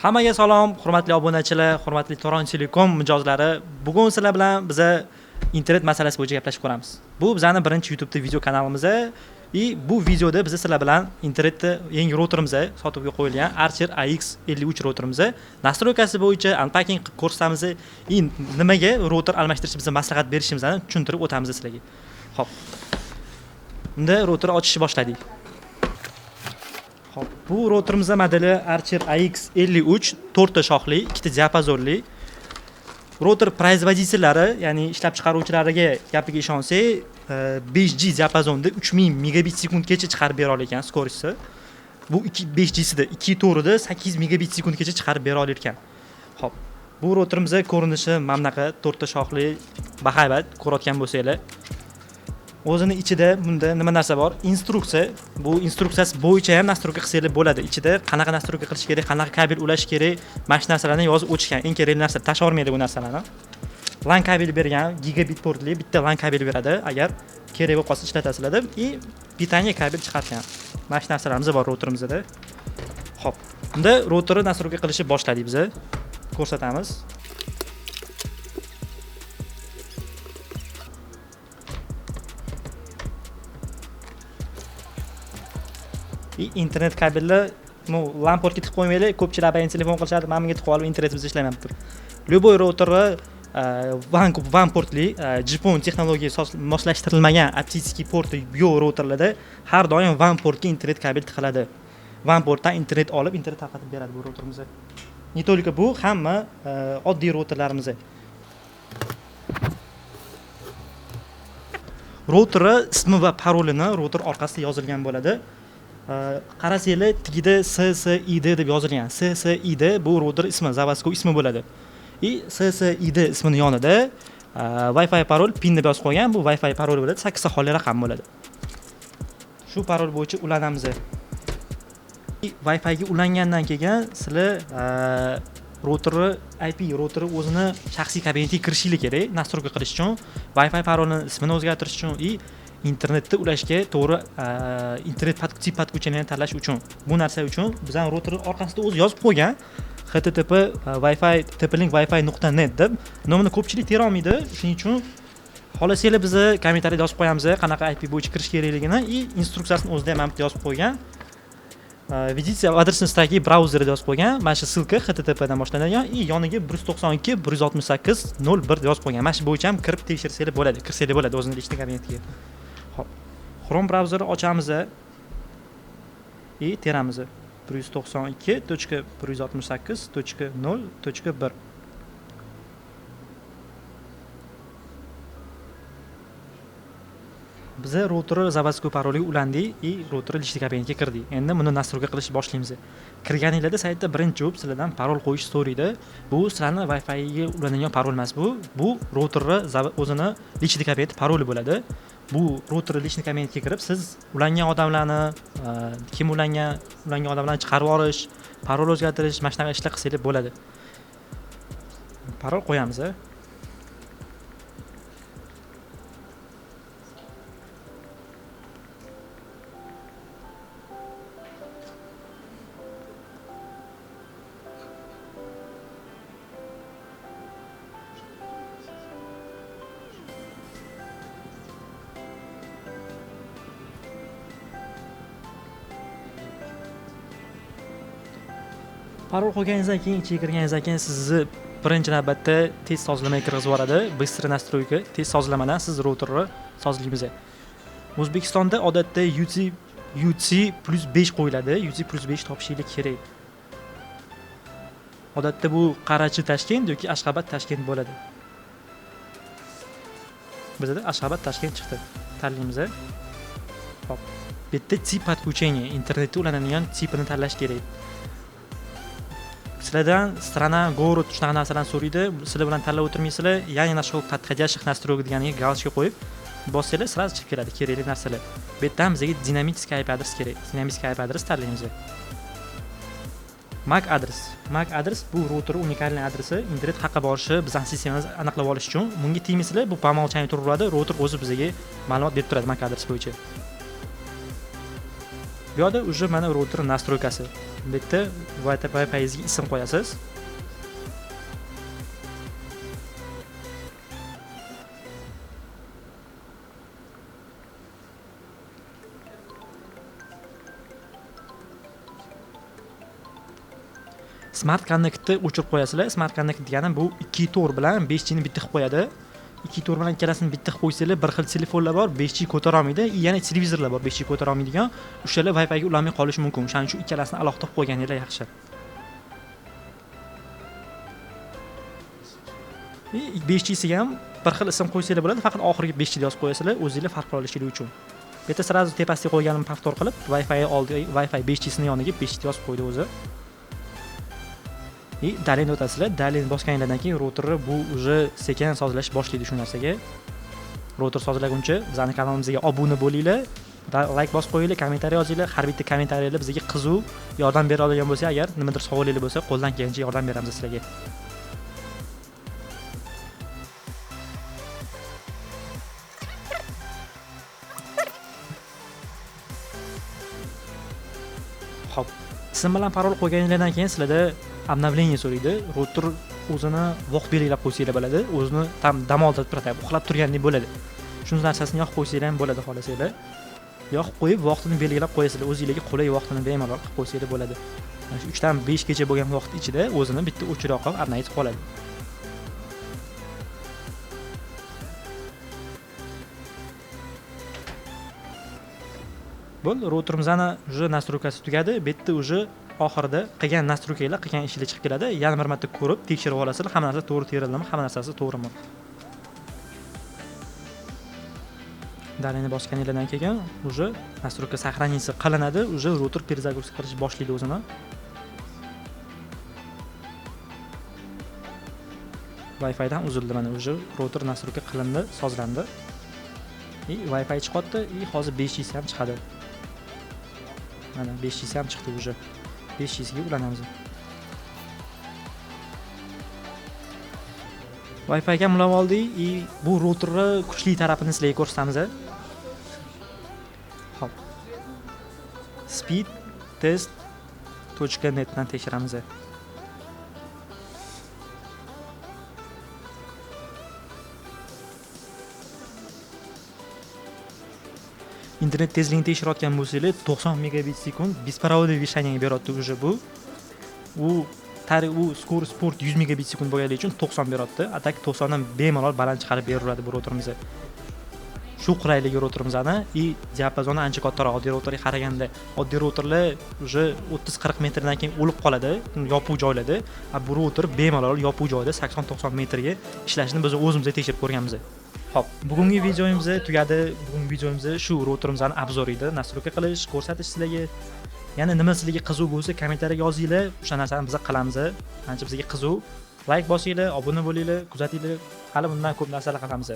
Hammaga salom, hurmatli obunachilar, hurmatli Toron Telekom mijozlari. Bugun sizlar bilan biz internet masalasi bo'yicha gaplashib ko'ramiz. Bu bizning birinchi YouTube video kanalimiz. Bu videoda biz sizlar bilan internetda yangi routerimiz sotuvga qo'yilgan Archer AX53 routerimiz nastroykasi bo'yicha unpacking qilib ko'rsatamiz. Nimaga router almashtirishimizni maslahat berishimizni tushuntirib o'tamiz sizlarga. Xo'p. Unda router ochishni boshladik. Xo'p, bu routerimiz modeli Archer AX53 4 ta shoxli, 2 ta diapazonli. Router производительlari, ya'ni ishlab chiqaruvchilariga gapiga ishonsak, 5G diapazonda 3000 megabit sekundgacha chiqarib bera olar ekan skorosti. Bu 5G sida 2.4da 8 megabit sekundgacha chiqarib bera olar ekan. Xo'p, bu routerimiz ko'rinishi mana bunaqa 4 ta shoxli bahaybat ko'rayotgan bo'lsanglar. O'zini ichida bunda nima narsa bor? Instruksiya. Bu instruksiyasi bo'yicha ham nastroyka qilsangiz bo'ladi. Ichida qanaqa nastroyka qilish kerak, qanaqa kabel ulash kerak, mana shu narsalarni yozib o'tishgan. Eng kerakli narsa tashlavermaydi bu narsalarni. LAN kabel bergan, gigabit portli bitta LAN kabel beradi. Agar kerak bo'lib qolsa ishlatasizlar deb, pitaniya kabel chiqargan. Mana shu narsalarimiz bor routerimizda. Xo'p. Unda routerni nastroyka qilishni boshladik biz. Ko'rsatamiz. Internet kabellar, LAN portga tiqib qo'ymaylik, ko'pchilik abonent telefon qilishadi, men menga tiqib olib internetimiz ishlayapti. Любой routerni WAN portli, GPON texnologiyaga moslashtirilmagan optik porti yo'q routerlarda har doim WAN portga internet kabel tiqiladi. WAN portdan internet olib, internet tarqatib beradi bu routerimiz. Ne только bu, hamma oddiy routerlarimiz. Router ismi va parolini router orqasida yozilgan bo'ladi. Qarasanglar, tagida SSID deb yozilgan. SSID bu router ismi, zavodskiy ismi bo'ladi. SSID ismining yonida Wi-Fi parol pin deb yozib qo'ygan. Bu Wi-Fi parol bo'ladi, 8 sonli raqam bo'ladi. Shu parol bo'yicha ulanamiz. Wi-Fi ga ulangandan keyin sizlar router o'zini shaxsiy kabinetiga kirishingiz kerak, nastroyka qilish uchun, Wi-Fi parolni ismini o'zgartirish uchun internetda ulashga to'g'ri internet podключениeni tanlash uchun. Bu narsa uchun bizning router orqasida o'zi yozib qo'ygan http wi-fi tp-link wi-fi.net deb. Nomini ko'pchilik tera olmaydi. Shuning uchun xohlasanglar bizni kommentariyada yozib qo'yamiz qanaqa IP bo'yicha kirish kerakligini. Instruksiyasini o'zida ham bitta yozib qo'ygan. Видите, adresni stagi brauzerida yozib qo'ygan. Mana shu silka http dan boshlanadigan, yoniga 192.168.01 yozib qo'ygan. Mana shu bo'yicha ham kirib tekshirsanglar bo'ladi, kirsanglar bo'ladi o'zining ishchi kabinetiga. Xo'p. Chrome brauzeri ochamiz teramiz 192.168.0.1. Biz router zavodskiy paroliga ulandik, router ishchi kabinetiga kirdik. Endi buni nastroyka qilishni boshlaymiz. Kirganingizda saytda birinchi bo'lib sizlardan parol qo'yish so'raydi. Bu sizlarning Wi-Fi ga ulanadigan parol emas bu. Bu router o'zini ishchi kabineti paroli bo'ladi. Bu router ishchi kabinetiga kirib, siz ulangan odamlarni, kim ulangan odamlarni chiqarib olish, parol o'zgartirish, mana shunaqa ishlar qilsangiz bo'ladi. Parol qo'yamiz. Parol qo'yganingizdan keyin, ichiga kirganingizdan keyin sizni birinchi navbatda tez sozlamaga kirgizib yuboradi. Bыстрый настройка, tez sozlamadan siz routerni sozlaymiz. O'zbekistonda odatda UC+5 qo'yiladi. UC+5 topishingiz kerak. Odatda bu Qarachi Toshkent yoki Ashxobod Toshkent bo'ladi. Bizda Ashxobod Toshkent chiqdi. Tanlaymiz. Hop. Bitta tip подключения, internetga ulanadigan tipini tanlash kerak. Sizlardan strana, город shunaqa narsalarni so'raydi. Sizlar bilan tanlab o'tirmaysizlar. Ya'ni нашел подходящих настройок deganiga galочка qo'yib bossanglar, сразу chiqib keladi kerakli narsalar. Bu yerda ham bizga dinamический IP adres kerak. Dinamический IP adres tanlaymiz. MAC adres bu router unikalniy adresi. Internet haqqa borishi bizning sistemamiz aniqlab olish uchun bunga tegmaysizlar, bu по умолчанию turaveradi. Router o'zi bizga ma'lumot berib turadi MAC adres bo'yicha. Bu yerda уже mana router nastroykasi. Bu yerda Wi-Fi'ingizga ism qo'yasiz. Smart Connectni o'chirib qo'yasizlar. Smart Connect degani bu 2 tor bilan 5G ni bitta qilib qo'yadi. 2 tor bilan ikkalasini bitta qilib qo'ysanglar, bir xil telefonlar bor, 5G ko'tara olmaydi, yana televizorlar bor, 5G ko'tara olmaydigan. O'shalar Wi-Fi ga ulanmay qolishi mumkin. Shuning uchun ikkalasini alohida qilib qo'yganinglar yaxshi. 5G siga ham bir xil ism qo'ysanglar bo'ladi, faqat oxiriga 5G deb yozib qo'yasizlar, o'zingizlar farq qila olishingiz uchun. Bu yerda sразу tepasiga qo'yganim повтор qilib, Wi-Fi oldi, Wi-Fi 5G sini yoniga 5G deb yozib qo'ydi o'zi. Daleni o'tasizlar. Daleni bosganingizdan keyin routerni bu уже sekin sozlash boshlaydi shu narsaga. Router sozlaguncha bizning kanalimizga obuna bo'linglar, like bosib qo'yinglar, kommentariy yozinglar. Har bitta kommentariylar bizga qiziq yordam bera oladigan bo'lsa, agar nimadir savolinglar bo'lsa, qo'ldan kelgancha yordam beramiz sizlarga. Xo'p, ism bilan parol qo'yganingizdan keyin sizlarda обновление so'raydi. Router o'zini vaqt belgilab qo'ysanglar bo'ladi. O'zini tam dam oldirib turadi, uxlab turgandek bo'ladi. Shu narsasini yoqib qo'ysanglar ham bo'ladi xohlasanglar. Yoqib qo'yib vaqtini belgilab qo'yasizlar. O'zingizlarga qulay vaqtini bemalol qilib qo'ysanglar bo'ladi. Mana shu 3 dan 5 gacha bo'lgan vaqt ichida o'zini bitta o'chirib qolib обновить qoladi. Bo'ldi, routerimizning уже настройкасы tugadi. Bu yerda уже oxirida qilgan настройкалар, qilgan ishlar chiqib keladi. Yana bir marta ko'rib, tekshirib olasizlar, hamma narsa to'g'ri terildimi, hamma narsasi to'g'rimi. Daleni bosganingizdan keyin уже настройка сохранится qilinadi, уже router перезагрузка qilish boshlaydi o'zini. Wi-Fi dan uzildi, mana уже router настройка qilindi, sozlandi. Wi-Fi chiqadi, hozir 5G ham chiqadi. Mana 5G ham chiqdi уже. 5G ga ulanamiz. Wi-Fi ga ulab oldik. Bu routerni kuchli tarafini sizlarga ko'rsatamiz. Xo'p. speedtest.net dan tekshiramiz. Internet tezligini tekshirayotgan bo'lsangiz 90 megabit sekund беспроводный вещание beryapti уже bu. U skorost sport 100 megabit sekund bo'lganligi uchun 90 beryapti. Atak 90 dan bemalol baland chiqarib beraveradi bu routerimiz. Shu qulayligi routerimizning diapazoni ancha kattaroq. Oddiy routerga qaraganda, oddiy routerlar уже 30-40 metrdan keyin o'lib qoladi, yopiq joylarda. Bu router bemalol yopiq joyda 80-90 metrga ishlashini biz o'zimizga tekshirib ko'rganmiz. Xo'p, bugungi videomiz tugadi. Bugungi videomiz shu routerimizning obzori edi. Настройка qilish, ko'rsatish sizlarga. Yana nima sizlarga qiziq bo'lsa, kommentariyaga yozinglar. O'sha narsani biz qilamiz. Ancha bizga qiziq. Like bosinglar, obuna bo'linglar, kuzatinglar. Hali bundan ko'p narsalar qilamiz.